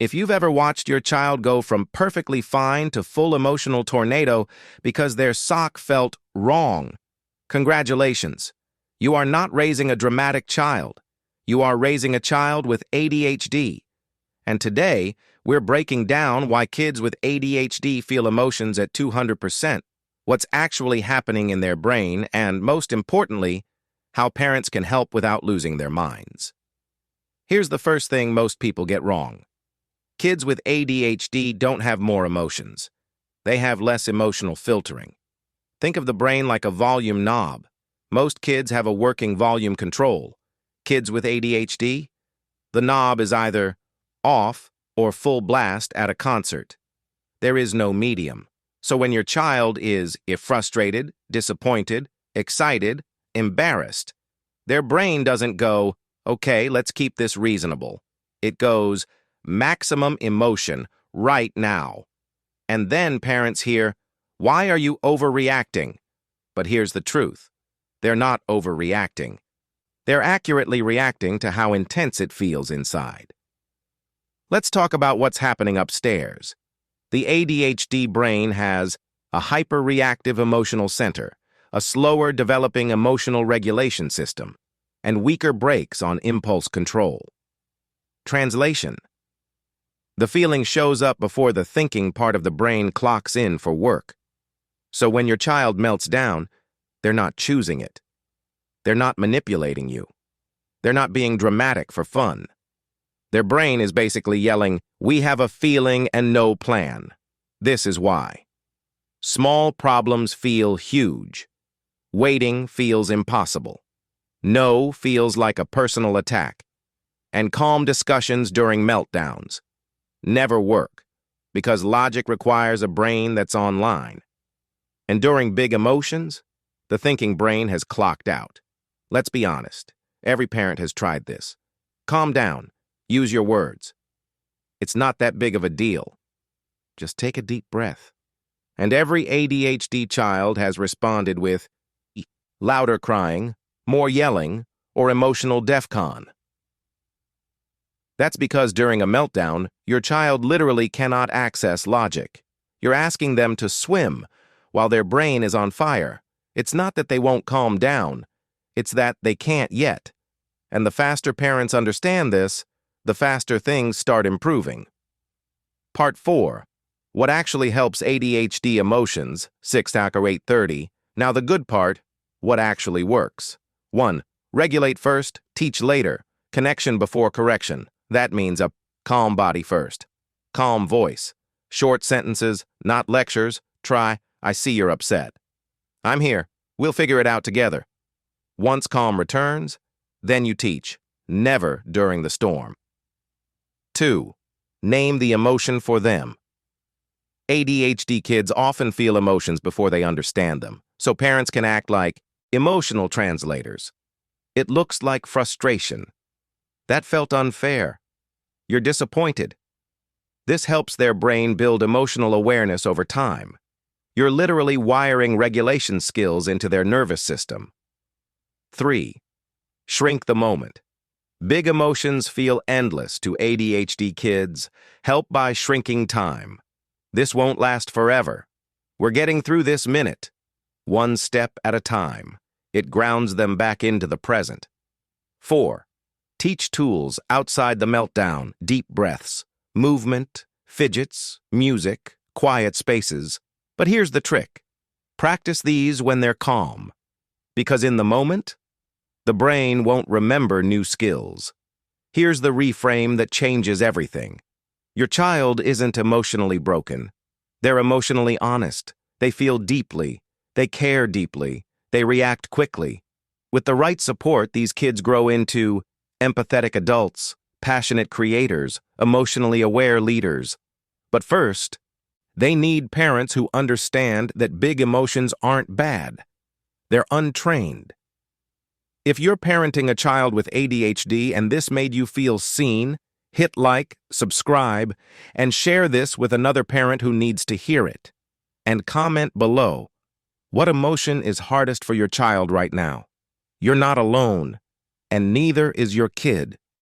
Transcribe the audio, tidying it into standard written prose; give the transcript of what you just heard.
If you've ever watched your child go from perfectly fine to full emotional tornado because their sock felt wrong, congratulations. You are not raising a dramatic child. You are raising a child with ADHD. And today, we're breaking down why kids with ADHD feel emotions at 200%, what's actually happening in their brain, and most importantly, how parents can help without losing their minds. Here's the first thing most people get wrong. Kids with ADHD don't have more emotions. They have less emotional filtering. Think of the brain like a volume knob. Most kids have a working volume control. Kids with ADHD, the knob is either off or full blast at a concert. There is no medium. So when your child is frustrated, disappointed, excited, embarrassed, their brain doesn't go, okay, let's keep this reasonable. It goes, maximum emotion right now. And then parents hear, why are you overreacting? But here's the truth. They're not overreacting. They're accurately reacting to how intense it feels inside. Let's talk about what's happening upstairs. The ADHD brain has a hyper-reactive emotional center, a slower developing emotional regulation system, and weaker brakes on impulse control. Translation: the feeling shows up before the thinking part of the brain clocks in for work. So when your child melts down, they're not choosing it. They're not manipulating you. They're not being dramatic for fun. Their brain is basically yelling, we have a feeling and no plan. This is why. Small problems feel huge. Waiting feels impossible. No feels like a personal attack. And calm discussions during meltdowns never work because logic requires a brain that's online. And during big emotions, the thinking brain has clocked out. Let's be honest. Every parent has tried this. Calm down. Use your words. It's not that big of a deal. Just take a deep breath. And every ADHD child has responded with louder crying, more yelling, or emotional DEFCON. That's because during a meltdown, your child literally cannot access logic. You're asking them to swim while their brain is on fire. It's not that they won't calm down. It's that they can't yet. And the faster parents understand this, the faster things start improving. Part 4. What actually helps ADHD emotions, 6-tack or 830. Now the good part, what actually works. 1. Regulate first, teach later. Connection before correction. That means a calm body first. Calm voice. Short sentences, not lectures. Try, I see you're upset. I'm here. We'll figure it out together. Once calm returns, then you teach. Never during the storm. 2. Name the emotion for them. ADHD kids often feel emotions before they understand them, so parents can act like emotional translators. It looks like frustration. That felt unfair. You're disappointed. This helps their brain build emotional awareness over time. You're literally wiring regulation skills into their nervous system. 3. Shrink the moment. Big emotions feel endless to ADHD kids. Help by shrinking time. This won't last forever. We're getting through this minute. One step at a time. It grounds them back into the present. 4. Teach tools outside the meltdown, deep breaths, movement, fidgets, music, quiet spaces. But here's the trick. Practice these when they're calm. Because in the moment, the brain won't remember new skills. Here's the reframe that changes everything. Your child isn't emotionally broken. They're emotionally honest. They feel deeply. They care deeply. They react quickly. With the right support, these kids grow into empathetic adults, passionate creators, emotionally aware leaders. But first, they need parents who understand that big emotions aren't bad. They're untrained. If you're parenting a child with ADHD and this made you feel seen, hit like, subscribe, and share this with another parent who needs to hear it. And comment below, what emotion is hardest for your child right now? You're not alone, and neither is your kid.